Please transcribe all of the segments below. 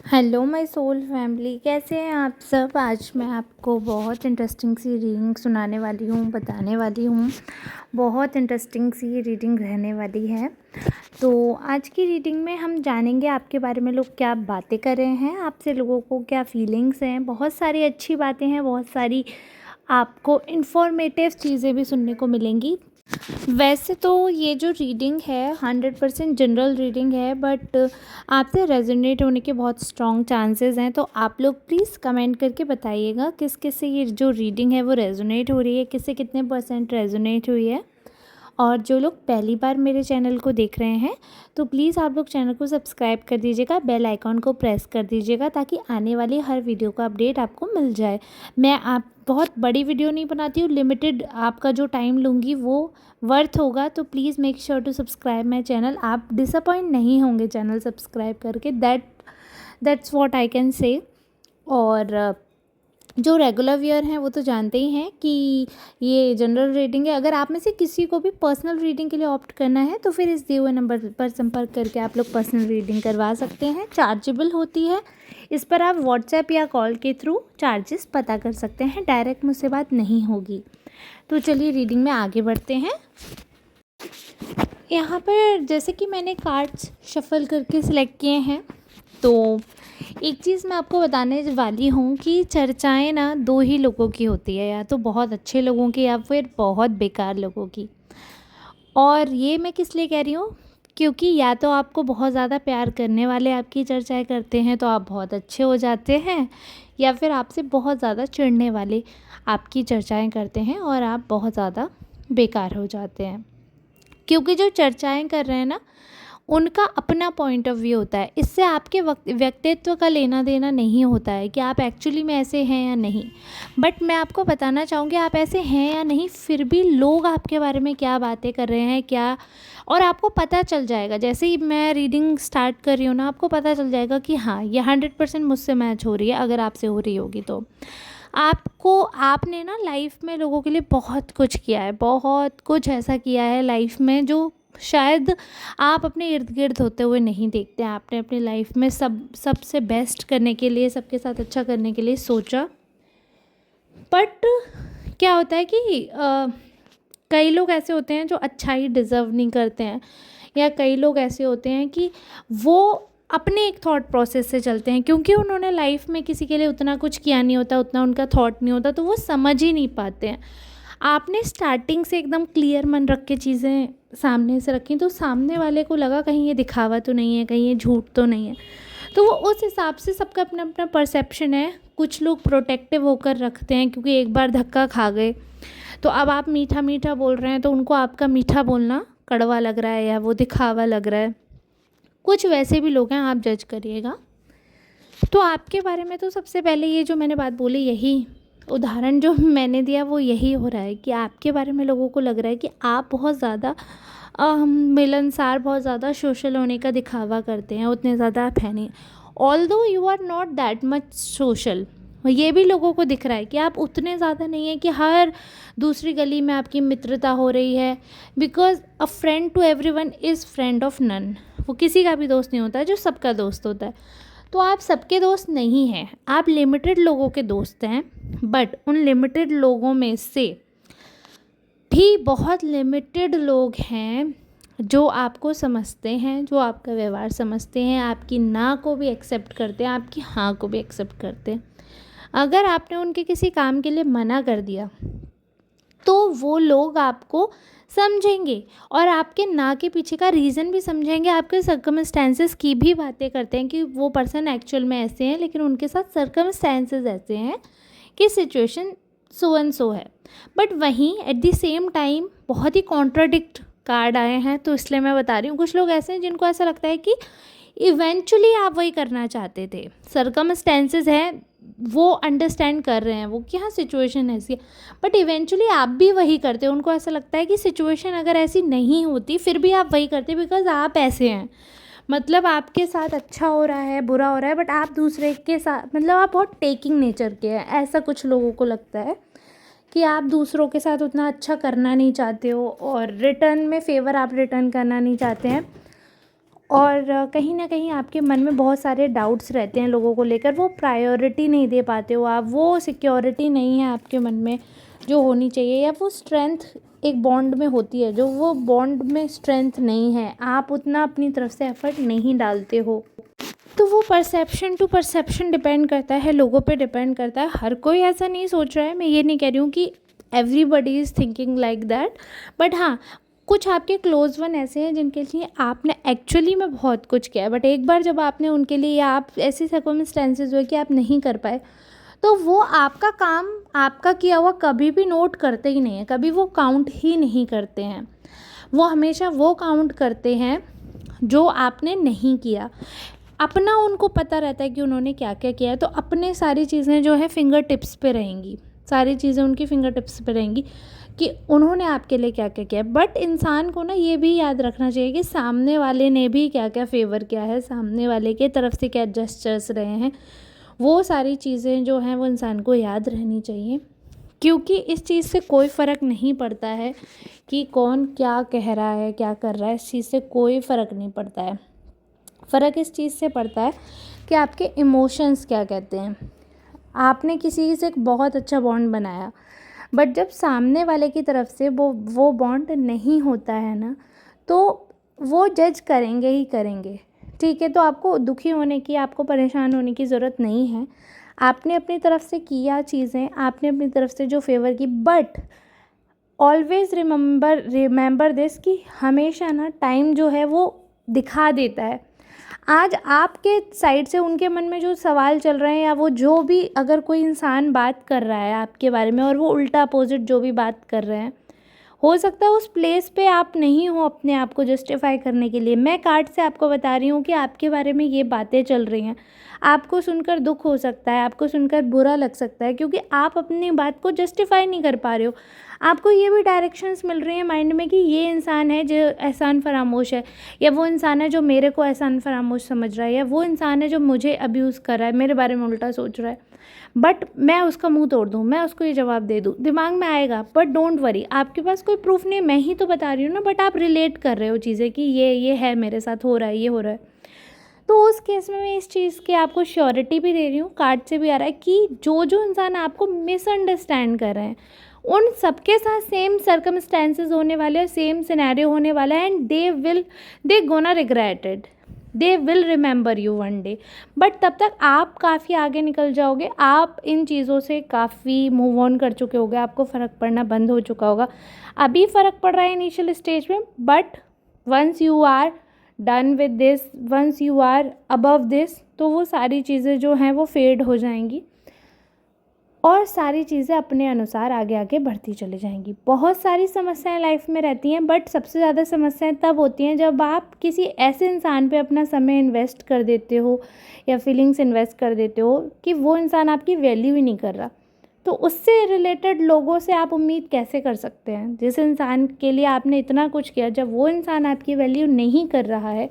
Hello my soul family, कैसे हैं आप सब। आज मैं आपको बहुत इंटरेस्टिंग सी रीडिंग सुनाने वाली हूँ, बताने वाली हूँ। बहुत इंटरेस्टिंग सी रीडिंग रहने वाली है। तो आज की रीडिंग में हम जानेंगे आपके बारे में लोग क्या बातें कर रहे हैं, आपसे लोगों को क्या फीलिंग्स हैं। बहुत सारी अच्छी बातें हैं, बहुत सारी आपको इन्फॉर्मेटिव चीज़ें भी सुनने को मिलेंगी। वैसे तो ये जो रीडिंग है 100% जनरल रीडिंग है, बट आपसे रेजोनेट होने के बहुत स्ट्रॉन्ग चांसेस हैं। तो आप लोग प्लीज़ कमेंट करके बताइएगा किस किस से ये जो रीडिंग है वो रेजोनेट हो रही है, किससे कितने % रेजोनेट हुई है। और जो लोग पहली बार मेरे चैनल को देख रहे हैं तो प्लीज़ आप लोग चैनल को सब्सक्राइब कर दीजिएगा, बेल आइकॉन को प्रेस कर दीजिएगा ताकि आने वाली हर वीडियो का अपडेट आपको मिल जाए। मैं आप बहुत बड़ी वीडियो नहीं बनाती हूँ, लिमिटेड आपका जो टाइम लूँगी वो वर्थ होगा। तो please make sure to subscribe my channel. आप डिसअपॉइंट नहीं होंगे चैनल सब्सक्राइब करके, that's what I can say. और जो रेगुलर व्यूअर हैं वो तो जानते ही हैं कि ये जनरल रीडिंग है। अगर आप में से किसी को भी पर्सनल रीडिंग के लिए ऑप्ट करना है तो फिर इस दिए हुए नंबर पर संपर्क करके आप लोग पर्सनल रीडिंग करवा सकते हैं। चार्जेबल होती है, इस पर आप व्हाट्सएप या कॉल के थ्रू चार्जेस पता कर सकते हैं, डायरेक्ट मुझसे बात नहीं होगी। तो चलिए रीडिंग में आगे बढ़ते हैं। यहाँ पर जैसे कि मैंने कार्ड्स शफल करके सिलेक्ट किए हैं, तो एक चीज़ मैं आपको बताने वाली हूँ कि चर्चाएं ना दो ही लोगों की होती है, या तो बहुत अच्छे लोगों की या फिर बहुत बेकार लोगों की। और ये मैं किस लिए कह रही हूँ, क्योंकि या तो आपको बहुत ज़्यादा प्यार करने वाले आपकी चर्चाएं करते हैं तो आप बहुत अच्छे हो जाते हैं, या फिर आपसे बहुत ज़्यादा चिढ़ने वाले आपकी चर्चाएं करते हैं और आप बहुत ज़्यादा बेकार हो जाते हैं। क्योंकि जो चर्चाएं कर रहे हैं ना, उनका अपना पॉइंट ऑफ व्यू होता है, इससे आपके व्यक्तित्व का लेना देना नहीं होता है कि आप एक्चुअली में ऐसे हैं या नहीं। बट मैं आपको बताना चाहूँगी आप ऐसे हैं या नहीं, फिर भी लोग आपके बारे में क्या बातें कर रहे हैं क्या, और आपको पता चल जाएगा। जैसे ही मैं रीडिंग स्टार्ट कर रही हूँ ना, आपको पता चल जाएगा कि हाँ ये 100% मुझसे मैच हो रही है। अगर आपसे हो रही होगी तो आपने ना लाइफ में लोगों के लिए बहुत कुछ किया है, बहुत कुछ ऐसा किया है लाइफ में जो शायद आप अपने इर्द गिर्द होते हुए नहीं देखते। आपने अपनी लाइफ में सबसे बेस्ट करने के लिए, सबके साथ अच्छा करने के लिए सोचा। बट क्या होता है कि कई लोग ऐसे होते हैं जो अच्छाई डिज़र्व नहीं करते हैं, या कई लोग ऐसे होते हैं कि वो अपने एक थॉट प्रोसेस से चलते हैं, क्योंकि उन्होंने लाइफ में किसी के लिए उतना कुछ किया नहीं होता, उतना उनका थॉट नहीं होता, तो वो समझ ही नहीं पाते हैं। आपने स्टार्टिंग से एकदम क्लियर मन रख के चीज़ें सामने से रखी, तो सामने वाले को लगा कहीं ये दिखावा तो नहीं है, कहीं ये झूठ तो नहीं है। तो वो उस हिसाब से, सबका अपना अपना परसेप्शन है। कुछ लोग प्रोटेक्टिव होकर रखते हैं क्योंकि एक बार धक्का खा गए, तो अब आप मीठा मीठा बोल रहे हैं तो उनको आपका मीठा बोलना कड़वा लग रहा है या वो दिखावा लग रहा है। कुछ वैसे भी लोग हैं, आप जज करिएगा। तो आपके बारे में तो सबसे पहले ये जो मैंने बात बोली, यही उदाहरण जो मैंने दिया वो यही हो रहा है कि आपके बारे में लोगों को लग रहा है कि आप बहुत ज़्यादा मिलनसार, बहुत ज़्यादा सोशल होने का दिखावा करते हैं। उतने ज़्यादा आप है नहीं, although you are not that much social. ये भी लोगों को दिख रहा है कि आप उतने ज़्यादा नहीं है कि हर दूसरी गली में आपकी मित्रता हो रही है। Because a friend to everyone is friend of none. वो किसी का भी दोस्त नहीं होता है जो सबका दोस्त होता है। तो आप सबके दोस्त नहीं हैं, आप लिमिटेड लोगों के दोस्त हैं। बट उन लिमिटेड लोगों में से भी बहुत लिमिटेड लोग हैं जो आपको समझते हैं, जो आपका व्यवहार समझते हैं, आपकी ना को भी एक्सेप्ट करते हैं, आपकी हाँ को भी एक्सेप्ट करते हैं। अगर आपने उनके किसी काम के लिए मना कर दिया तो वो लोग आपको समझेंगे और आपके ना के पीछे का रीज़न भी समझेंगे। आपके सर्कमस्टेंसेस की भी बातें करते हैं कि वो पर्सन एक्चुअल में ऐसे हैं, लेकिन उनके साथ सर्कमस्टेंसेस ऐसे हैं कि सिचुएशन सो एंड सो है। बट वहीं एट द सेम टाइम बहुत ही कॉन्ट्राडिक्ट कार्ड आए हैं, तो इसलिए मैं बता रही हूँ। कुछ लोग ऐसे हैं जिनको ऐसा लगता है कि इवेंचुअली आप वही करना चाहते थे, सर्कमस्टेंसेस हैं, वो अंडरस्टैंड कर रहे हैं वो कि हाँ सिचुएशन ऐसी है, बट इवेंचुअली आप भी वही करते हो। उनको ऐसा लगता है कि सिचुएशन अगर ऐसी नहीं होती फिर भी आप वही करते बिकॉज आप ऐसे हैं। मतलब आपके साथ अच्छा हो रहा है, बुरा हो रहा है, बट आप दूसरे के साथ, मतलब आप बहुत टेकिंग नेचर के हैं। ऐसा कुछ लोगों को लगता है कि आप दूसरों के साथ उतना अच्छा करना नहीं चाहते हो और रिटर्न में फेवर आप रिटर्न करना नहीं चाहते हैं। और कहीं न कहीं आपके मन में बहुत सारे डाउट्स रहते हैं लोगों को लेकर, वो प्रायोरिटी नहीं दे पाते हो आप, वो सिक्योरिटी नहीं है आपके मन में जो होनी चाहिए, या वो स्ट्रेंथ एक बॉन्ड में होती है जो वो बॉन्ड में स्ट्रेंथ नहीं है, आप उतना अपनी तरफ से एफर्ट नहीं डालते हो। तो वो परसेप्शन टू परसेप्शन डिपेंड करता है, लोगों पे डिपेंड करता है। हर कोई ऐसा नहीं सोच रहा है, मैं ये नहीं कह रही हूँ कि everybody is thinking like that, but हाँ, कुछ आपके क्लोज वन ऐसे हैं जिनके लिए आपने एक्चुअली में बहुत कुछ किया है, बट एक बार जब आपने उनके लिए, या आप ऐसी सर्कमस्टेंसेस हुए कि आप नहीं कर पाए, तो वो आपका काम, आपका किया हुआ कभी भी नोट करते ही नहीं है, कभी वो काउंट ही नहीं करते हैं। वो हमेशा वो काउंट करते हैं जो आपने नहीं किया। अपना उनको पता रहता है कि उन्होंने क्या क्या किया है, तो अपने सारी चीज़ें जो है फिंगर टिप्स पे रहेंगी, सारी चीज़ें उनकी फिंगर टिप्स पे रहेंगी कि उन्होंने आपके लिए क्या क्या किया है। बट इंसान को ना ये भी याद रखना चाहिए कि सामने वाले ने भी क्या क्या फेवर किया है, सामने वाले के तरफ से क्या जेस्चर्स रहे हैं, वो सारी चीज़ें जो हैं वो इंसान को याद रहनी चाहिए। क्योंकि इस चीज़ से कोई फ़र्क नहीं पड़ता है कि कौन क्या कह रहा है, क्या कर रहा है, इस चीज़ से कोई फ़र्क नहीं पड़ता है। फ़र्क इस चीज़ से पड़ता है कि आपके इमोशंस क्या कहते हैं। आपने किसी से एक बहुत अच्छा बॉन्ड बनाया, बट जब सामने वाले की तरफ से वो बॉन्ड नहीं होता है ना, तो वो जज करेंगे ही करेंगे। ठीक है, तो आपको दुखी होने की, आपको परेशान होने की ज़रूरत नहीं है। आपने अपनी तरफ से किया चीज़ें, आपने अपनी तरफ से जो फेवर की, बट ऑलवेज़ रिमेंबर दिस कि हमेशा ना टाइम जो है वो दिखा देता है। आज आपके साइड से उनके मन में जो सवाल चल रहे हैं, या वो जो भी, अगर कोई इंसान बात कर रहा है आपके बारे में और वो उल्टा अपोजिट जो भी बात कर रहे हैं, हो सकता है उस प्लेस पे आप नहीं हो अपने आप को जस्टिफाई करने के लिए। मैं कार्ड से आपको बता रही हूँ कि आपके बारे में ये बातें चल रही हैं, आपको सुनकर दुख हो सकता है, आपको सुनकर बुरा लग सकता है, क्योंकि आप अपनी बात को जस्टिफाई नहीं कर पा रहे हो। आपको ये भी डायरेक्शंस मिल रही हैं माइंड में कि ये इंसान है जो एहसान फरामोश है, या वो इंसान है जो मेरे को एहसान फरामोश समझ रहा है, या वो इंसान है जो मुझे अब्यूज़ कर रहा है, मेरे बारे में उल्टा सोच रहा है। बट मैं उसका मुंह तोड़ दूँ, मैं उसको ये जवाब दे दूँ, दिमाग में आएगा। बट डोंट वरी, आपके पास कोई प्रूफ नहीं है, मैं ही तो बता रही हूँ ना, बट आप रिलेट कर रहे हो चीज़ें कि ये है, मेरे साथ हो रहा है, ये हो रहा है। तो उस केस में मैं इस चीज़ की आपको श्योरिटी भी दे रही हूँ, कार्ड से भी आ रहा है कि जो इंसान आपको मिसअंडरस्टैंड कर रहे हैं, उन सबके साथ सेम सर्कमस्टेंसेस होने वाले हैं, सेम सिनेरियो होने वाला है, and they gonna regret it, they will remember you one day. But तब तक आप काफ़ी आगे निकल जाओगे, आप इन चीज़ों से काफ़ी मूव ऑन कर चुके होगे, आपको फ़र्क पड़ना बंद हो चुका होगा। अभी फ़र्क पड़ रहा है इनिशियल स्टेज में, but once you are done with this, once you are above this, तो वो सारी चीज़ें जो हैं वो फेड हो जाएंगी और सारी चीज़ें अपने अनुसार आगे आगे बढ़ती चली जाएंगी। बहुत सारी समस्याएं लाइफ में रहती हैं, बट सबसे ज़्यादा समस्याएं तब होती हैं जब आप किसी ऐसे इंसान पे अपना समय इन्वेस्ट कर देते हो, या फीलिंग्स इन्वेस्ट कर देते हो कि वो इंसान आपकी वैल्यू ही नहीं कर रहा। तो उससे रिलेटेड लोगों से आप उम्मीद कैसे कर सकते हैं? जिस इंसान के लिए आपने इतना कुछ किया, जब वो इंसान आपकी वैल्यू नहीं कर रहा है,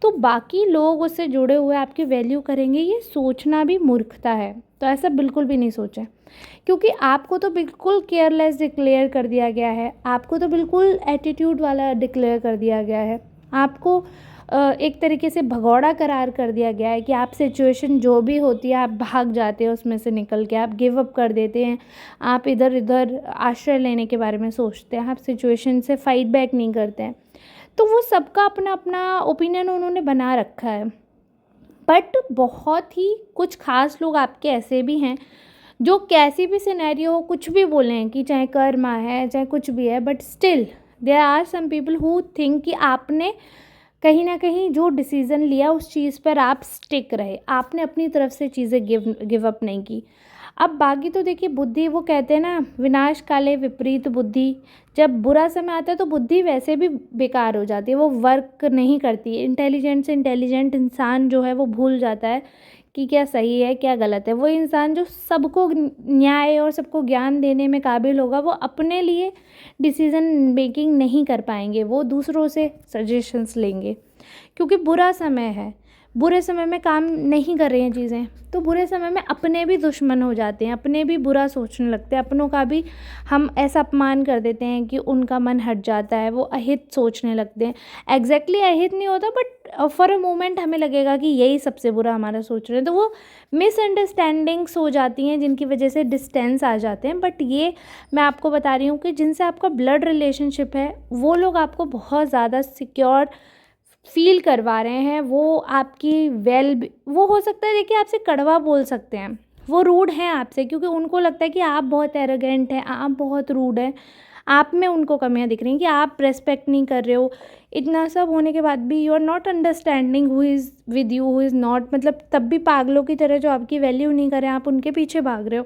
तो बाकी लोग उससे जुड़े हुए आपकी वैल्यू करेंगे, ये सोचना भी मूर्खता है। तो ऐसा बिल्कुल भी नहीं सोचें, क्योंकि आपको तो बिल्कुल केयरलेस डिक्लेयर कर दिया गया है, आपको तो बिल्कुल एटीट्यूड वाला डिक्लेयर कर दिया गया है, आपको एक तरीके से भगौड़ा करार कर दिया गया है कि आप सिचुएशन जो भी होती है आप भाग जाते हो उसमें से निकल के, आप गिव अप कर देते हैं, आप इधर इधर आश्रय लेने के बारे में सोचते हैं, आप सिचुएशन से फाइट बैक नहीं करते हैं। तो वो सबका अपना अपना ओपिनियन उन्होंने बना रखा है। बट बहुत ही कुछ खास लोग आपके ऐसे भी हैं जो कैसी भी सिनेरियो हो, कुछ भी बोलें कि चाहे कर्मा है चाहे कुछ भी है, but still there are some people who think कि आपने कहीं ना कहीं जो डिसीज़न लिया उस चीज़ पर आप स्टिक रहे, आपने अपनी तरफ से चीज़ें गिव अप नहीं की। अब बाकी तो देखिए, बुद्धि, वो कहते हैं ना, विनाश काले विपरीत बुद्धि, जब बुरा समय आता है तो बुद्धि वैसे भी बेकार हो जाती है, वो वर्क नहीं करती है। इंटेलिजेंट से इंटेलिजेंट इंसान जो है वो भूल जाता है कि क्या सही है क्या गलत है। वो इंसान जो सबको न्याय और सबको ज्ञान देने में काबिल होगा, वो अपने लिए डिसीज़न मेकिंग नहीं कर पाएंगे, वो दूसरों से सजेशंस लेंगे, क्योंकि बुरा समय है। बुरे समय में काम नहीं कर रही हैं चीज़ें, तो बुरे समय में अपने भी दुश्मन हो जाते हैं, अपने भी बुरा सोचने लगते हैं, अपनों का भी हम ऐसा अपमान कर देते हैं कि उनका मन हट जाता है, वो अहित सोचने लगते हैं। एग्जैक्टली अहित नहीं होता, बट फॉर अ मोमेंट हमें लगेगा कि यही सबसे बुरा हमारा सोच रहे हैं, तो वो मिसअंडरस्टैंडिंग्स हो जाती हैं जिनकी वजह से डिस्टेंस आ जाते हैं। बट ये मैं आपको बता रही हूँ कि जिनसे आपका ब्लड रिलेशनशिप है वो लोग आपको बहुत ज़्यादा सिक्योर फील करवा रहे हैं। वो आपकी वो हो सकता है, देखिए, आपसे कड़वा बोल सकते हैं, वो रूड हैं आपसे, क्योंकि उनको लगता है कि आप बहुत एरोगेंट हैं, आप बहुत रूड हैं, आप में उनको कमियां दिख रही हैं कि आप रेस्पेक्ट नहीं कर रहे हो। इतना सब होने के बाद भी you are not understanding who is with you, who is not, मतलब तब भी पागलों की तरह जो आपकी वैल्यू नहीं करें, आप उनके पीछे भाग रहे हो,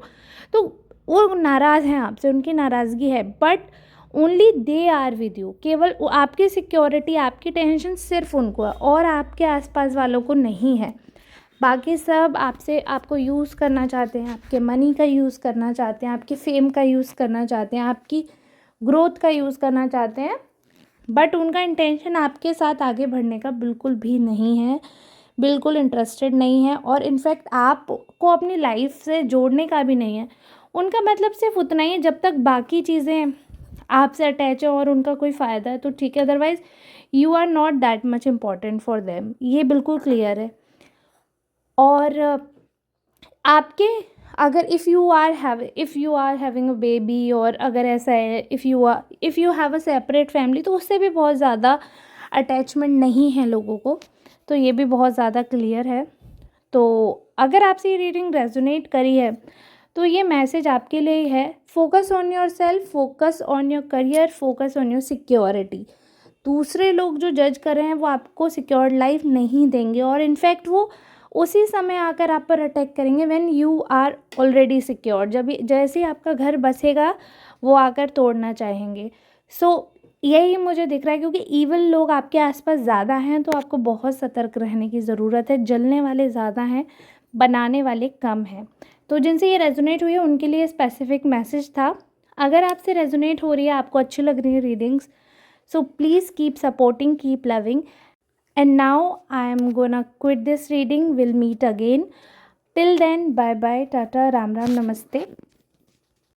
तो वो नाराज़ हैं आपसे, उनकी नाराज़गी है। But only they are with you, केवल आपकी सिक्योरिटी, आपकी टेंशन सिर्फ उनको है और आपके आसपास वालों को नहीं है। बाकी सब आपसे, आपको यूज़ करना चाहते हैं, आपके मनी का यूज़ करना चाहते हैं, आपके फेम का यूज़ करना चाहते हैं, आपकी ग्रोथ का यूज़ करना चाहते हैं, बट उनका इंटेंशन आपके साथ आगे बढ़ने का बिल्कुल भी नहीं है, बिल्कुल इंटरेस्टेड नहीं है, और इनफैक्ट आपको अपनी लाइफ से जोड़ने का भी नहीं है। उनका मतलब सिर्फ उतना ही है, जब तक बाकी चीज़ें आपसे अटैच है और उनका कोई फ़ायदा है तो ठीक है, otherwise you are not that much important for them, ये बिल्कुल क्लियर है। और आपके, अगर if you are having a baby, और अगर ऐसा है, if you have a separate family, तो उससे भी बहुत ज़्यादा अटैचमेंट नहीं है लोगों को, तो ये भी बहुत ज़्यादा क्लियर है। तो अगर आपसे ये रीडिंग रेजोनेट करी है तो ये मैसेज आपके लिए ही है। Focus on your self, focus on your career, focus on your security. दूसरे लोग जो जज कर रहे हैं वो आपको सिक्योर लाइफ नहीं देंगे, और इनफैक्ट वो उसी समय आकर आप पर अटैक करेंगे when you are already secure. जैसे ही आपका घर बसेगा वो आकर तोड़ना चाहेंगे। यही मुझे दिख रहा है, क्योंकि ईवल लोग आपके आसपास ज़्यादा हैं, तो आपको बहुत सतर्क रहने की ज़रूरत है। जलने वाले ज़्यादा हैं, बनाने वाले कम हैं। तो जिनसे ये रेजोनेट हुई है उनके लिए स्पेसिफिक मैसेज था। अगर आपसे रेजोनेट हो रही है, आपको अच्छी लग रही है readings, so please keep supporting, keep loving. And now I am gonna quit this reading. We'll meet again. Till then, bye bye, tata, ram ram, namaste.